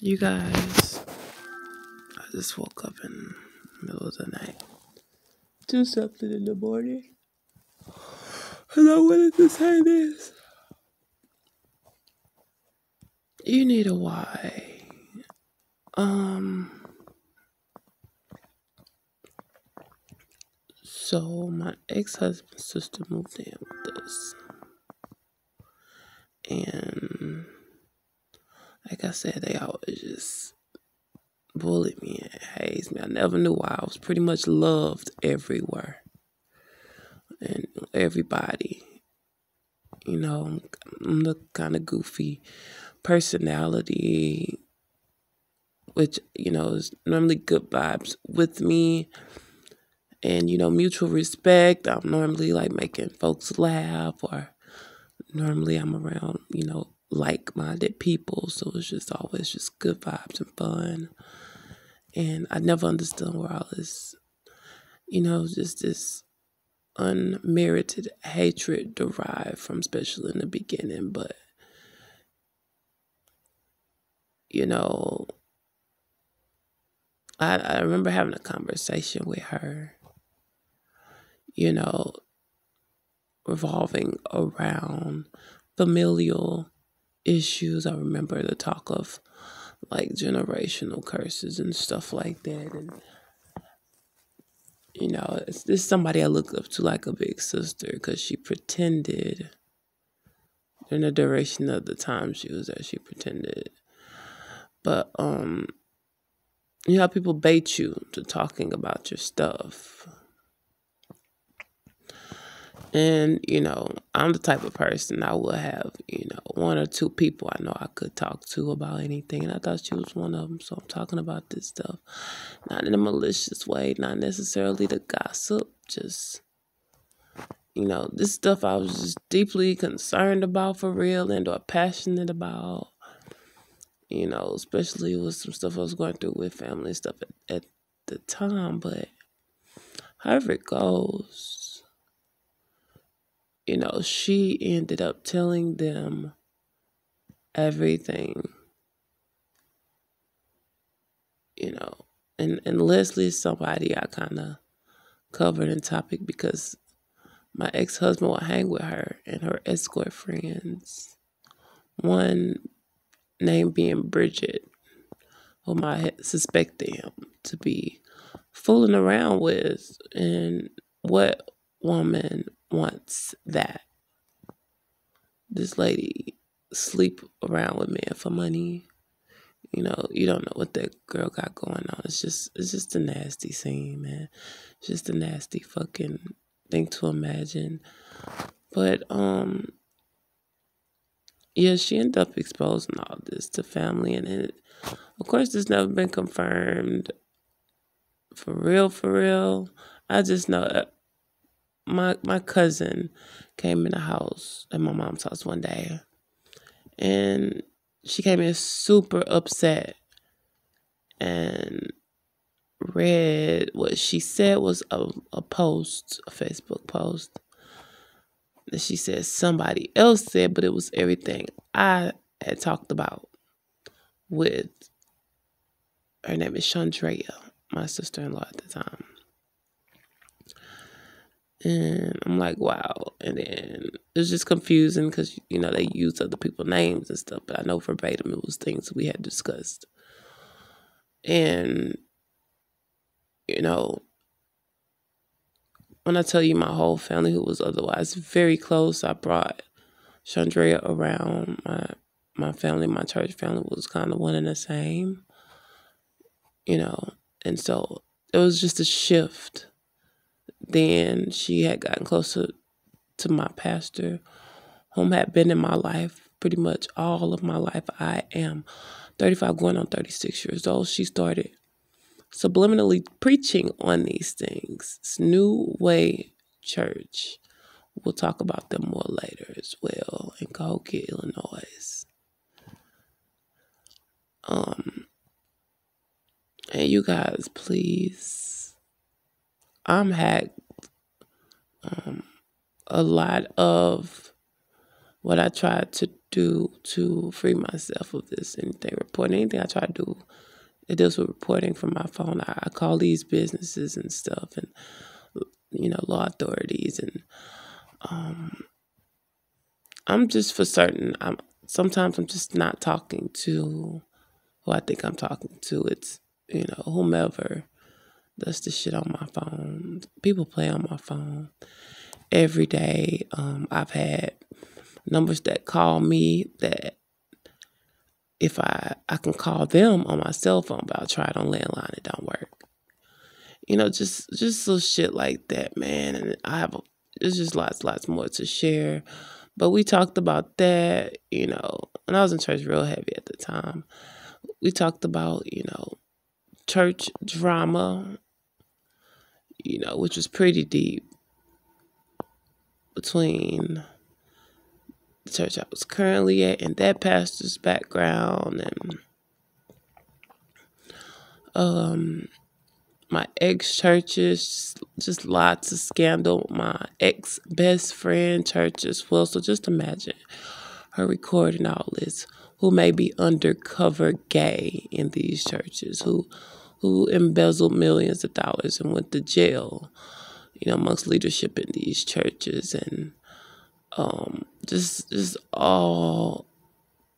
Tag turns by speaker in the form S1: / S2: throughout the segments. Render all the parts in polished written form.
S1: You guys, I just woke up in the middle of the night. Do something in the morning. And I wanted to say this. You need a why. So my ex-husband's sister moved in with us. And like I said, they always just bully me and haze me. I never knew why. I was pretty much loved everywhere. And everybody. I'm the kind of goofy personality, which, is normally good vibes with me. And, mutual respect. I'm normally like making folks laugh, or normally I'm around, like-minded people. So it's just always just good vibes and fun. And I never understood where all this, just this unmerited hatred derived from, especially in the beginning. But, I remember having a conversation with her, revolving around familial issues. I remember the talk of like generational curses and stuff like that. And, this is somebody I look up to like a big sister, because she pretended during the duration of the time she was there, she pretended. But, how people bait you to talking about your stuff. And, I'm the type of person I would have, one or two people I know I could talk to about anything. And I thought she was one of them. So I'm talking about this stuff. Not in a malicious way, not necessarily to gossip. Just, this stuff I was just deeply concerned about for real, and or passionate about. Especially with some stuff I was going through with family and stuff at the time. But however it goes, she ended up telling them everything, and Leslie is somebody I kind of covered in topic, because my ex-husband would hang with her and her escort friends. One name being Bridget, whom I had suspected him to be fooling around with. And what woman wants that? This lady sleep around with men for money. You don't know what that girl got going on. It's just a nasty scene, man. It's just a nasty fucking thing to imagine. But yeah, she ended up exposing all this to family, and of course, it's never been confirmed. For real, for real. I just know my cousin came in the house, at my mom's house one day, and she came in super upset and read what she said was a post, a Facebook post, that she said somebody else said, but it was everything I had talked about with, her name is Chandrea, my sister-in-law at the time. And I'm like, wow. And then it's just confusing because, they use other people's names and stuff. But I know verbatim it was things we had discussed. And, when I tell you my whole family, who was otherwise very close, I brought Chandrea around. My family, my church family was kind of one and the same, And so it was just a shift. Then she had gotten closer to my pastor, whom had been in my life pretty much all of my life. I am 35 going on 36 years old. She started subliminally preaching on these things. It's New Way Church. We'll talk about them more later as well, in Cahokia, Illinois. And you guys, please, I'm hacked. A lot of what I try to do to free myself of this anything I try to do, it deals with reporting from my phone. I call these businesses and stuff, and law authorities, and I'm just for certain. Sometimes I'm just not talking to who I think I'm talking to. It's whomever does the shit on my phone. People play on my phone every day. I've had numbers that call me that if I can call them on my cell phone, but I'll try it on landline, it don't work. Just little shit like that, man. And there's just lots more to share. But we talked about that, and I was in church real heavy at the time. We talked about, church drama, which was pretty deep between the church I was currently at and that pastor's background, and my ex churches, just lots of scandal. My ex best friend church as well. So just imagine her recording all this. Who may be undercover gay in these churches? Who embezzled millions of dollars and went to jail? Amongst leadership in these churches, and just all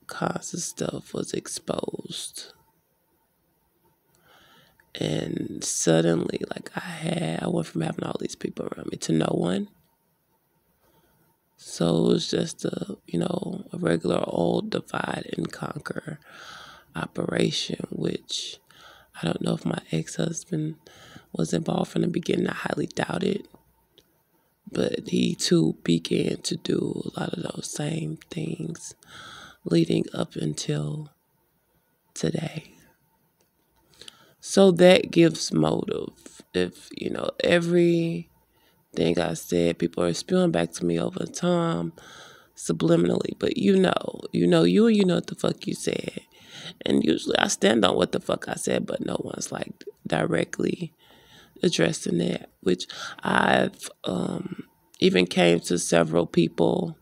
S1: kinds of stuff was exposed. And suddenly, like I went from having all these people around me to no one. So it was just a regular old divide and conquer operation, which I don't know if my ex-husband was involved from the beginning. I highly doubt it. But he too began to do a lot of those same things leading up until today. So that gives motive. If, everything I said, people are spewing back to me over time subliminally. But you know what the fuck you said. And usually I stand on what the fuck I said, but no one's like directly addressing that, which I've even came to several people,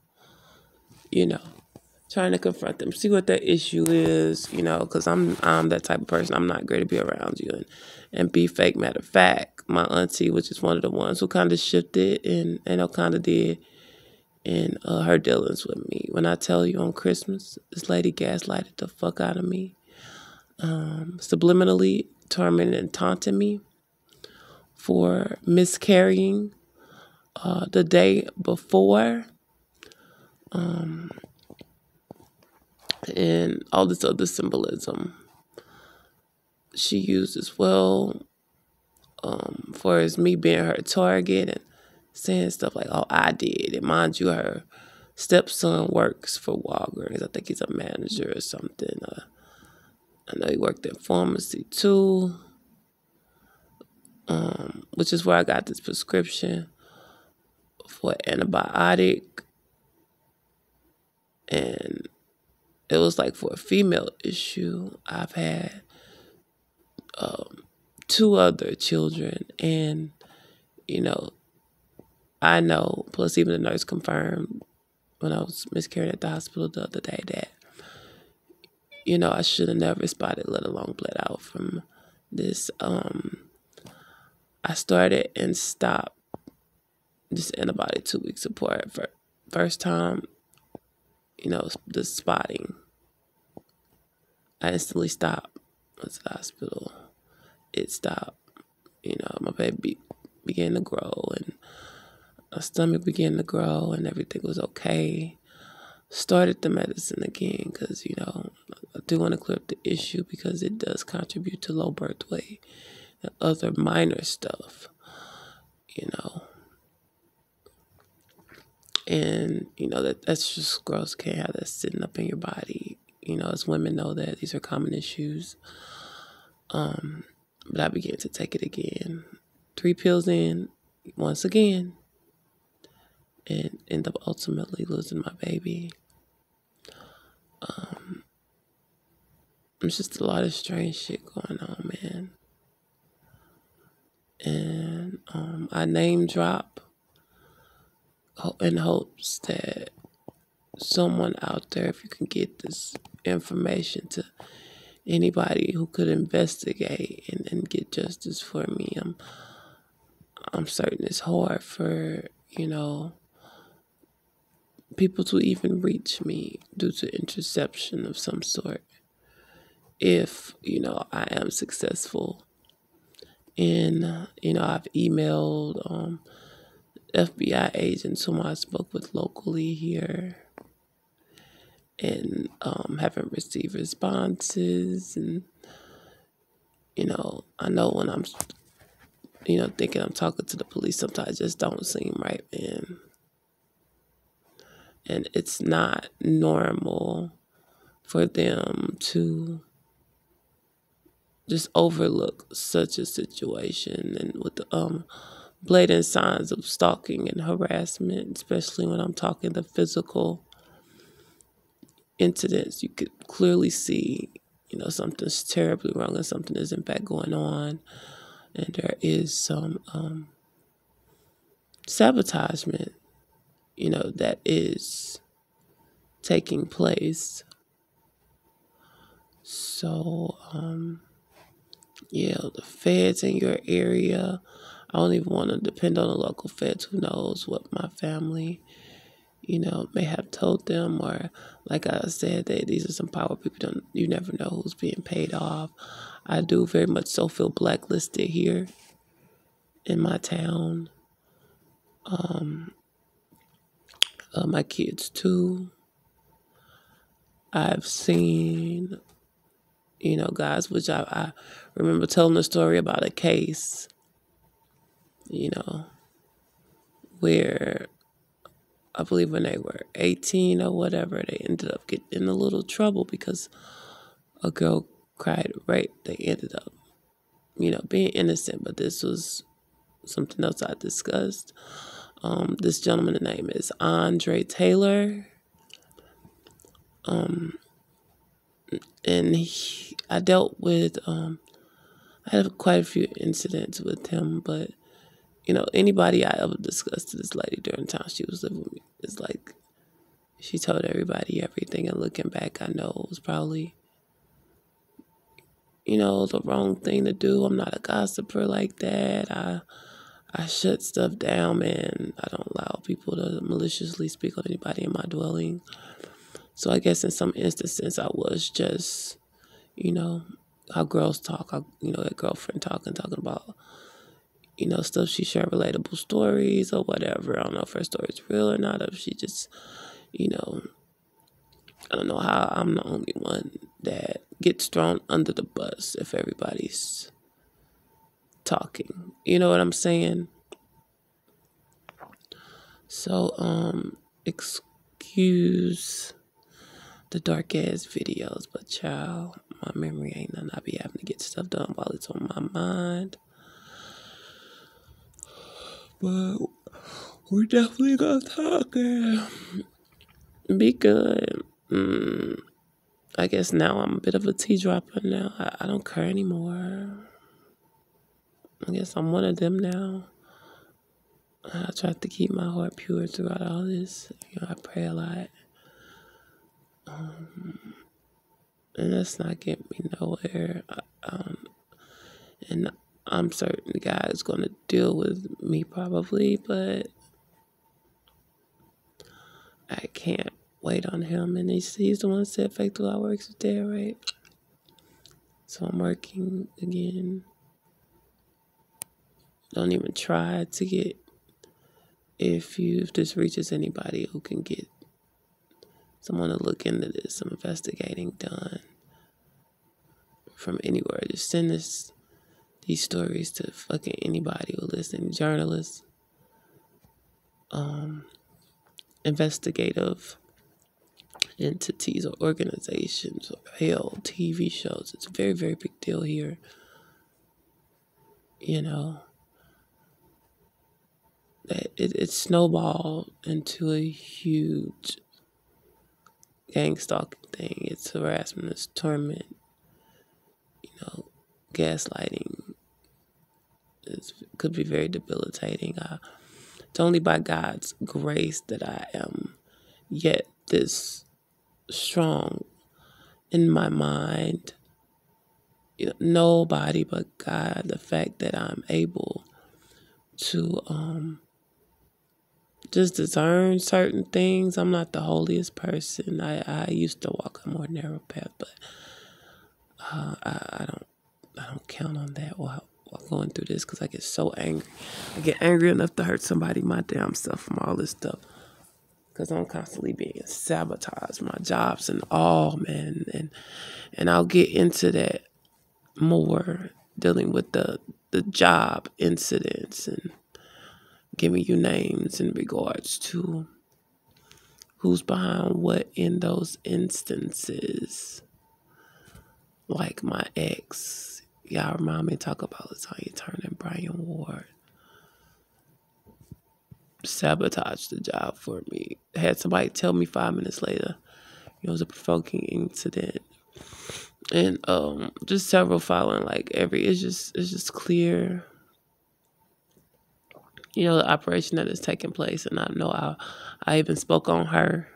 S1: trying to confront them, see what their issue is, because I'm that type of person. I'm not great to be around you and be fake. Matter of fact, my auntie, which is one of the ones who kind of shifted and kind of did in her dealings with me. When I tell you on Christmas, this lady gaslighted the fuck out of me, subliminally tormenting and taunting me for miscarrying the day before, and all this other symbolism she used as well, for as me being her target and saying stuff like, oh, I did. And mind you, her stepson works for Walgreens. I think he's a manager or something. I know he worked in pharmacy too, which is where I got this prescription for antibiotic. And it was like for a female issue. I've had 2 other children, and I know, plus even the nurse confirmed when I was miscarried at the hospital the other day that I should have never spotted, let alone bled out from this. I started and stopped this antibiotic 2 weeks apart. First time, the spotting, I instantly stopped. Went to the hospital. It stopped. My baby began to grow, and my stomach began to grow, and everything was okay. Started the medicine again because, I do want to clear up the issue because it does contribute to low birth weight and other minor stuff, And, that's just gross. Can't have that sitting up in your body. As women know that these are common issues. But I began to take it again. 3 pills in, once again, and end up ultimately losing my baby. There's just a lot of strange shit going on, man. And I name drop in hopes that someone out there, if you can get this information to anybody who could investigate and get justice for me. I'm certain it's hard for, people to even reach me due to interception of some sort. If, I am successful in, I've emailed FBI agents whom I spoke with locally here and haven't received responses. And, I know when I'm, thinking I'm talking to the police, sometimes it just don't seem right, man. And it's not normal for them to just overlook such a situation, and with the blatant signs of stalking and harassment, especially when I'm talking the physical incidents, you could clearly see, something's terribly wrong and something is in fact going on. And there is some sabotagement, that is taking place. So, the feds in your area, I don't even want to depend on the local feds. Who knows what my family, may have told them, or like I said, these are some power people. You never know who's being paid off. I do very much so feel blacklisted here in my town. My kids too. I've seen, guys, which I remember telling a story about a case, where I believe when they were 18 or whatever, they ended up getting in a little trouble because a girl cried rape. They ended up, being innocent, but this was something else I discussed. This gentleman's name is Andre Taylor. And I dealt with, I had quite a few incidents with him, but, anybody I ever discussed to this lady during the time she was living with me, it's like she told everybody everything. And looking back, I know it was probably, the wrong thing to do. I'm not a gossiper like that. I shut stuff down, man. I don't allow people to maliciously speak on anybody in my dwelling. So I guess in some instances I was just, how girls talk, that girlfriend talking about, stuff she shared, relatable stories or whatever. I don't know if her story's real or not, or if she just, I don't know how I'm the only one that gets thrown under the bus if everybody's talking. You know what I'm saying? So, excuse the dark ass videos, but child, my memory ain't nothing. I be having to get stuff done while it's on my mind. But we're definitely gonna talk and be good. I guess now I'm a bit of a tea dropper now. I don't care anymore. I guess I'm one of them now. I try to keep my heart pure throughout all this. I pray a lot. And that's not getting me nowhere. And I'm certain the guy is going to deal with me probably, but I can't wait on him. And he's the one that said fake till I works is there, right? So I'm working again. Don't even try to get, if this reaches anybody who can get someone to look into this, some investigating done from anywhere. Just send these stories to fucking anybody who listens, journalists, investigative entities or organizations, or hell, TV shows. It's a very, very big deal here. That it snowballed into a huge gangstalking thing. It's harassment, it's torment, gaslighting. It could be very debilitating. It's only by God's grace that I am yet this strong in my mind. Nobody but God. The fact that I'm able to just discern certain things. I'm not the holiest person. I used to walk a more narrow path, but I don't count on that while going through this because I get so angry. I get angry enough to hurt somebody my damn self from all this stuff because I'm constantly being sabotaged, my jobs and all, man. And I'll get into that more, dealing with the job incidents and giving you names in regards to who's behind what in those instances. Like my ex, y'all remind me to talk about Latanya Turner and Brian Ward. Sabotaged the job for me. Had somebody tell me 5 minutes later it was a provoking incident. And just several following, like it's just clear, the operation that is taking place. And I know I even spoke on her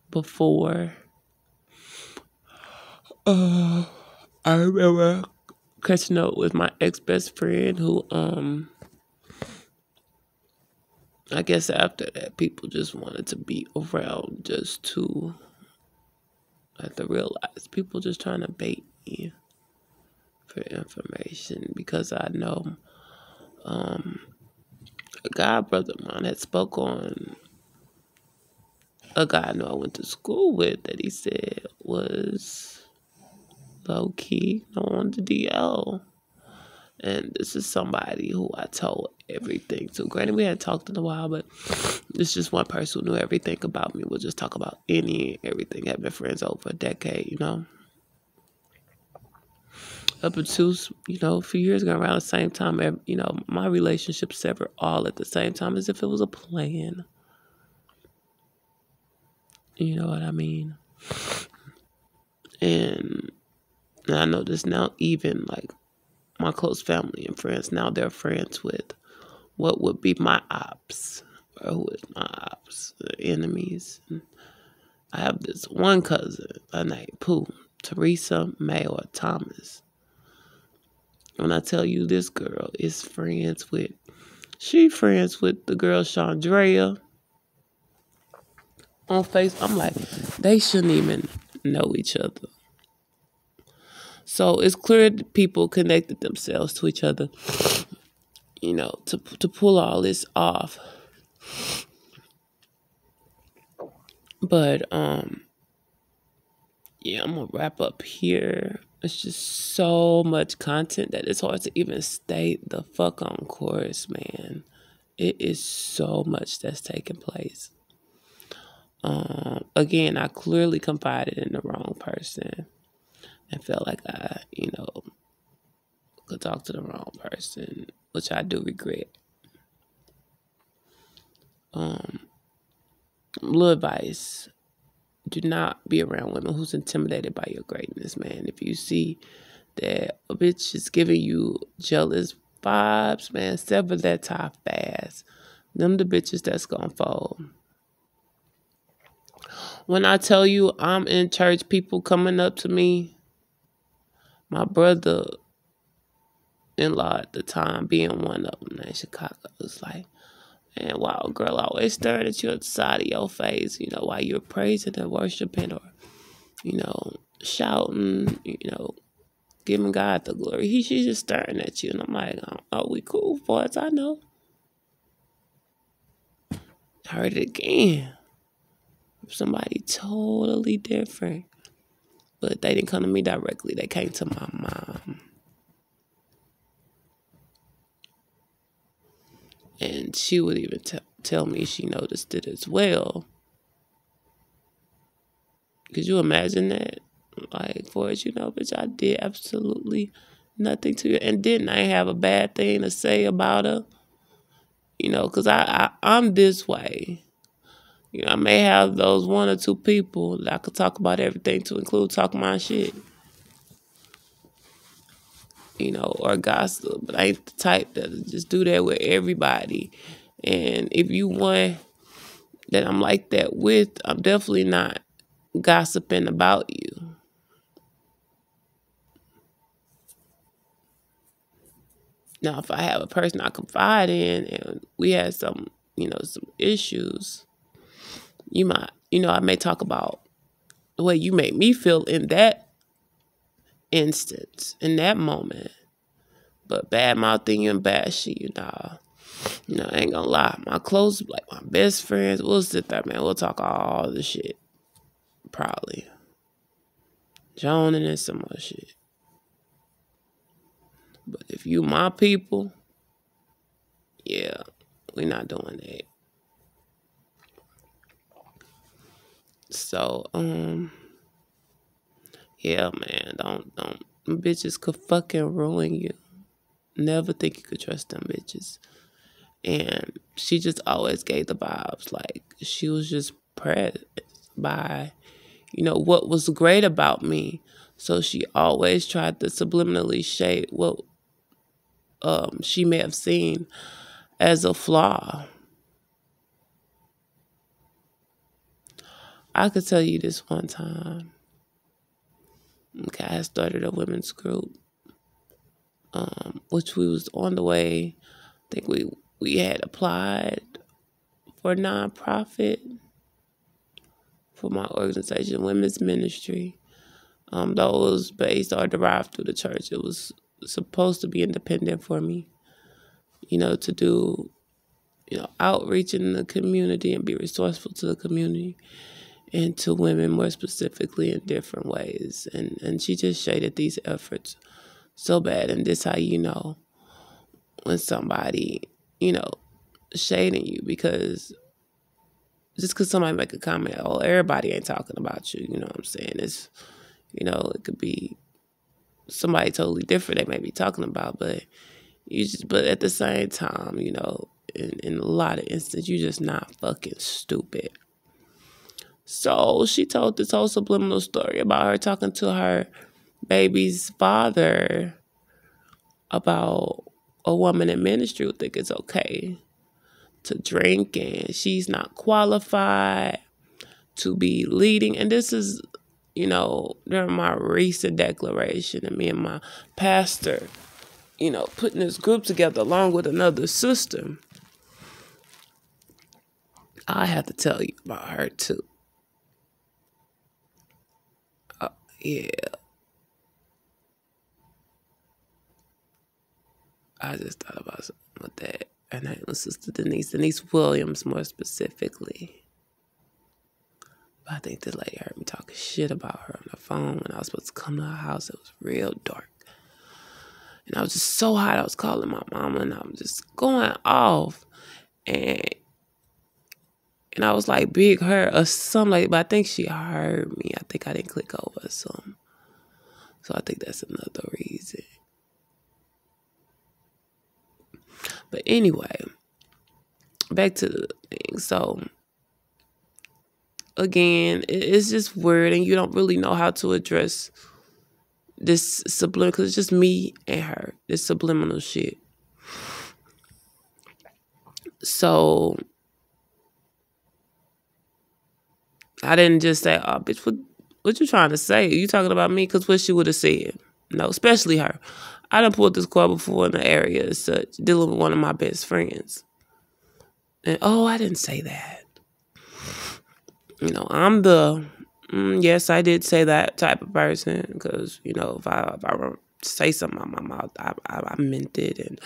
S1: before. I remember catching up with my ex-best friend who, I guess after that, people just wanted to be around just to have to realize people just trying to bait me for information because I know a god brother of mine had spoke on a guy I know I went to school with that he said was low-key on the DL. And this is somebody who I told everything to. Granted, we hadn't talked in a while, but it's just one person who knew everything about me. We'll just talk about everything. Had been friends over a decade, Up until, a few years ago, around the same time, my relationship severed all at the same time as if it was a plan. You know what I mean? And I know this now, even like my close family and friends, now they're friends with what would be my ops, or who is my ops, enemies. And I have this one cousin, her name Pooh, Teresa May or Thomas. When I tell you this girl is friends with the girl Chandrea on Facebook. I'm like, they shouldn't even know each other. So it's clear that people connected themselves to each other, to pull all this off. But yeah, I'm gonna wrap up here. It's just so much content that it's hard to even stay the fuck on course, man. It is so much that's taking place. Again, I clearly confided in the wrong person and felt like I, could talk to the wrong person, which I do regret. Little advice: do not be around women who's intimidated by your greatness, man. If you see that a bitch is giving you jealous vibes, man, sever that tie fast. Them the bitches that's gonna fold. When I tell you I'm in church, people coming up to me, my brother-in-law at the time being one of them in Chicago, was like, man, wow, girl always staring at you at the side of your face, while you're praising and worshiping or, shouting, giving God the glory. She's just staring at you. And I'm like, oh, we cool, boys, I know. Heard it again. Somebody totally different. But they didn't come to me directly. They came to my mom. And she would even tell me she noticed it as well. Could you imagine that? Like, for it, bitch, I did absolutely nothing to you. And didn't I have a bad thing to say about her? Because I'm this way. I may have those one or two people that I could talk about everything to, include talk my shit. Or gossip. But I ain't the type that just do that with everybody. And if you want that I'm like that with, I'm definitely not gossiping about you. Now, if I have a person I confide in and we had some, some issues, I may talk about the way you made me feel in that instance, in that moment. But bad mouthing you and bad shit, I ain't gonna lie. My close, like my best friends, we'll sit there, man. We'll talk all the shit. Probably. Joan and then some more shit. But if you my people, yeah, we not doing that. So, yeah, man, don't them bitches could fucking ruin you. Never think you could trust them bitches. And she just always gave the vibes like she was just pressed by, what was great about me. So she always tried to subliminally shade what she may have seen as a flaw. I could tell you this one time. Okay, I started a women's group, which we was on the way. I think we had applied for a nonprofit for my organization, women's ministry. That was based or derived through the church. It was supposed to be independent for me, to do, outreach in the community and be resourceful to the community and to women more specifically in different ways. And she just shaded these efforts so bad. And this how you know when somebody, shading you, because just because somebody make a comment, oh, everybody ain't talking about you, you know what I'm saying? It's, it could be somebody totally different they may be talking about, but but at the same time, in a lot of instances, you just not fucking stupid. So she told this whole subliminal story about her talking to her baby's father about a woman in ministry who think it's okay to drink and she's not qualified to be leading. And this is, during my recent declaration and me and my pastor, putting this group together along with another sister. I have to tell you about her too. Yeah. I just thought about something with that. Her name was Sister Denise Williams more specifically. But I think this lady heard me talking shit about her on the phone when I was supposed to come to her house. It was real dark. And I was just so hot. I was calling my mama and I was just going off. And I was like, big her or something like that. But I think she heard me. I think I didn't click over or something. So I think that's another reason. But anyway, back to the thing. So, again, it's just weird and you don't really know how to address this subliminal, because it's just me and her, this subliminal shit. So, I didn't just say, oh, bitch, what you trying to say? You talking about me? Because what she would have said. No, especially her. I done pulled this call before in the area as such, dealing with one of my best friends. And, oh, I didn't say that. I'm the, yes, I did say that type of person. Because, if I say something out my mouth, I meant it. And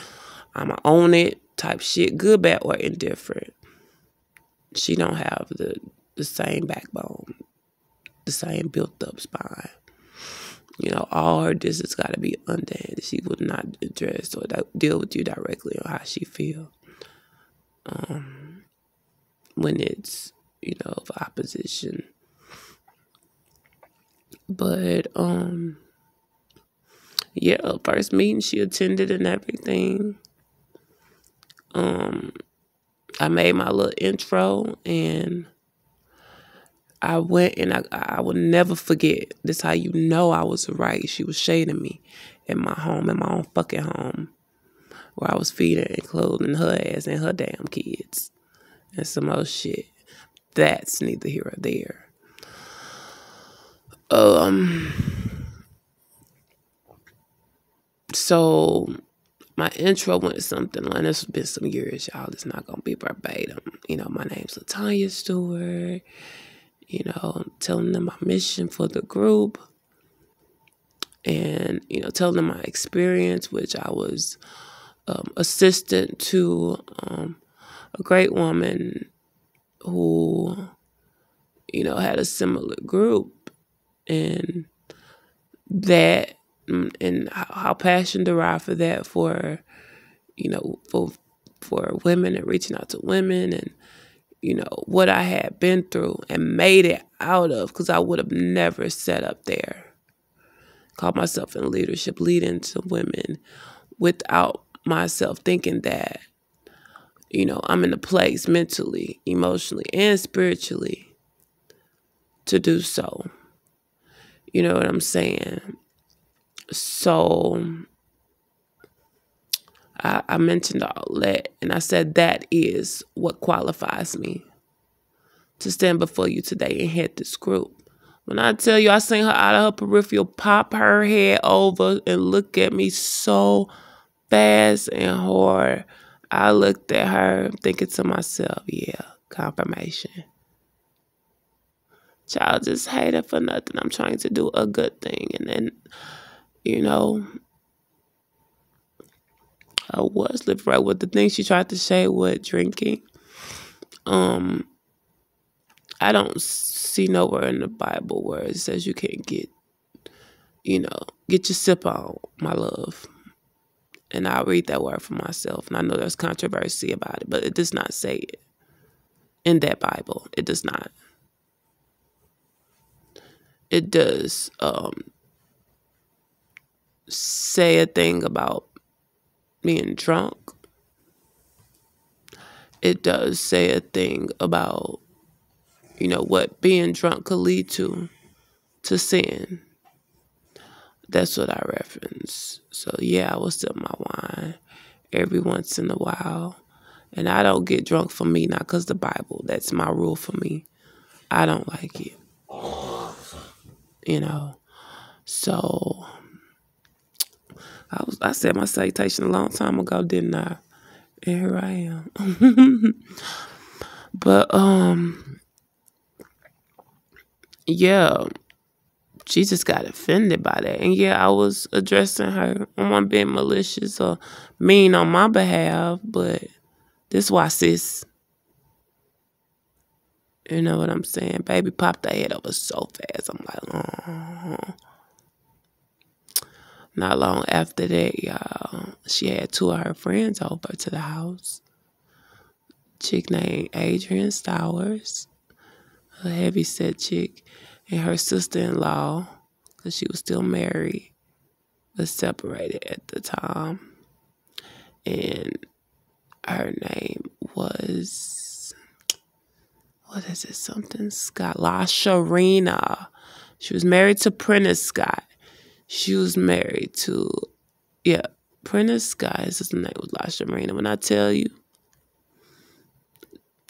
S1: I'ma own it type shit, good, bad, or indifferent. She don't have the same backbone, the same built-up spine. All her distance got to be undone. She would not address or deal with you directly on how she feel. When it's, of opposition. But, yeah, first meeting she attended and everything. I made my little intro and I went and I will never forget. This how you know I was right. She was shading me in my home, in my own fucking home, where I was feeding and clothing her ass and her damn kids and some other shit. that's neither here or there. Um, so my intro went something like this. Has been some years, y'all. It's not gonna be verbatim. My name's Latanya Stewart. Telling them my mission for the group, and telling them my experience, which I was assistant to a great woman who had a similar group, and that and how passion derived for that for for women and reaching out to women, and what I had been through and made it out of, because I would have never sat up there, called myself in leadership, leading to women, without myself thinking that I'm in a place mentally, emotionally, and spiritually to do so. You know what I'm saying? So I mentioned all that, and I said that is what qualifies me to stand before you today and head this group. When I tell you I seen her out of her peripheral, pop her head over and look at me so fast and hard, I looked at her thinking to myself, yeah, confirmation. Child, just hate her for nothing. I'm trying to do a good thing. And then, I was living right with the things she tried to say with drinking. I don't see nowhere in the Bible where it says you can't get your sip on, my love. And I'll read that word for myself. And I know there's controversy about it, but it does not say it in that Bible. It does not. It does say a thing about being drunk. It does say a thing about, what being drunk could lead to sin. That's what I reference. So, yeah, I will sip my wine every once in a while. And I don't get drunk for me, not because the Bible. That's my rule for me. I don't like it. So I said my salutation a long time ago, didn't I? And here I am. But, yeah, she just got offended by that. And yeah, I was addressing her. I wasn't being malicious or mean on my behalf, but this why, sis. You know what I'm saying? Baby popped her head over so fast. I'm like, oh. Not long after that, y'all, she had two of her friends over to the house. Chick named Adrian Stowers, a heavy-set chick, and her sister-in-law, because she was still married, but separated at the time. And her name was, what is it, something Scott, La Sharina. She was married to Prentice Scott. She was married to, Prentice Scott. His name was La Sharina. When I tell you,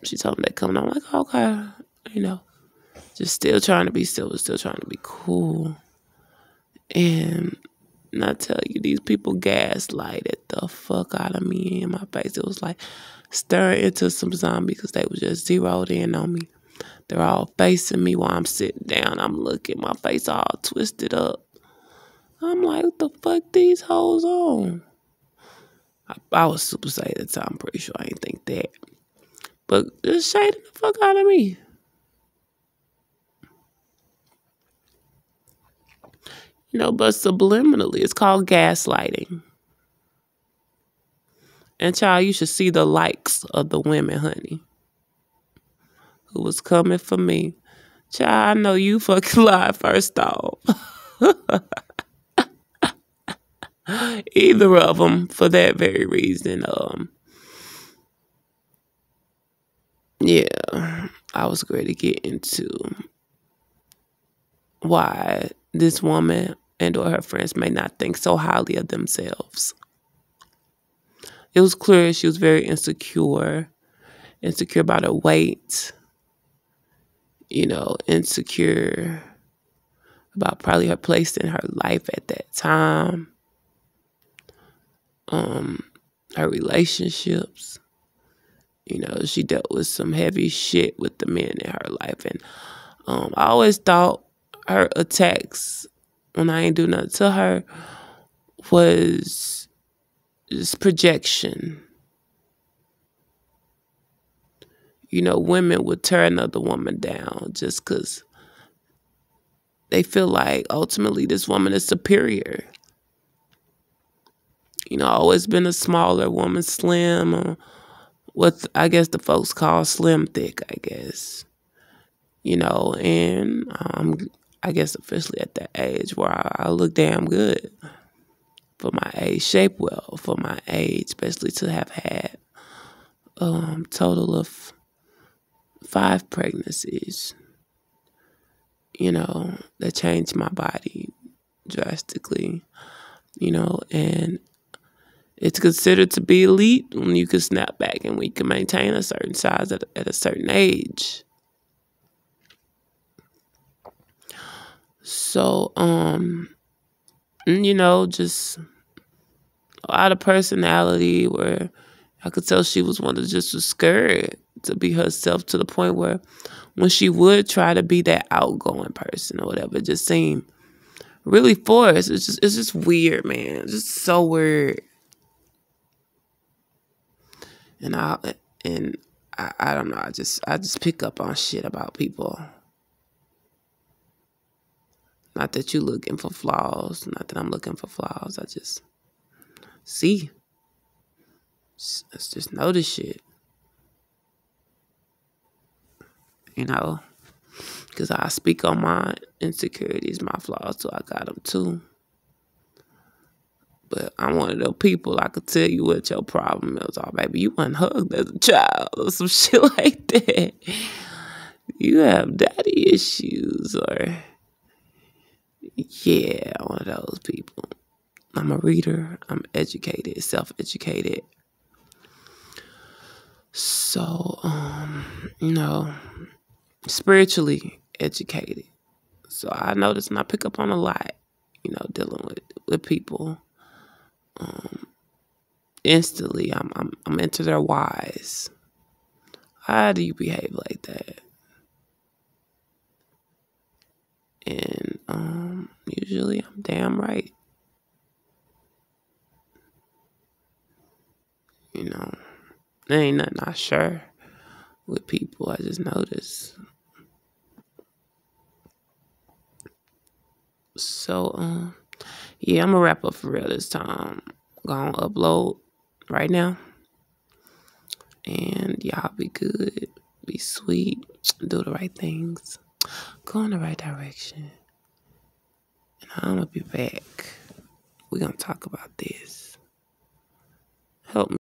S1: she told me that coming on, I'm like, okay, just still trying to be civil, still trying to be cool. And I tell you, these people gaslighted the fuck out of me in my face. It was like stirring into some zombie because they were just zeroed in on me. They're all facing me while I'm sitting down. I'm looking, my face all twisted up. I'm like, what the fuck these hoes on? I was super sad at the time. I'm pretty sure I didn't think that. But just shading the fuck out of me. But subliminally, it's called gaslighting. And child, you should see the likes of the women, honey, who was coming for me. Child, I know you fucking lied first off. Either of them, for that very reason. Yeah, I was going to get into why this woman and or her friends may not think so highly of themselves. It was clear she was very insecure about her weight, insecure about probably her place in her life at that time, um, her relationships. She dealt with some heavy shit with the men in her life. And I always thought her attacks when I ain't do nothing to her was just projection. Women would tear another woman down just because they feel like ultimately this woman is superior. Always been a smaller woman, slim, what I guess the folks call slim thick, I guess. And I guess officially at that age where I look damn good for my age, shape well for my age, especially to have had total of 5 pregnancies, that changed my body drastically, and it's considered to be elite when you can snap back and we can maintain a certain size at a certain age. So, just out of personality where I could tell she was one that just was scared to be herself to the point where when she would try to be that outgoing person or whatever, it just seemed really forced. It's just weird, man. It's just so weird. And I don't know. I just pick up on shit about people. Not that you looking for flaws. Not that I'm looking for flaws. I just see. Let's just notice shit. Because I speak on my insecurities, my flaws, so I got them too. But I'm one of those people, I could tell you what your problem is. Oh, baby, you wasn't hugged as a child or some shit like that. You have daddy issues or, yeah, one of those people. I'm a reader. I'm educated, self-educated. So, spiritually educated. So I notice and I pick up on a lot, dealing with people. Instantly, I'm into their whys. How do you behave like that? And usually I'm damn right. There ain't nothing I share with people. I just notice. So, yeah, I'm gonna wrap up for real this time. Gonna upload right now. And y'all be good. Be sweet. Do the right things. Go in the right direction. And I'm gonna be back. We're gonna talk about this. Help me.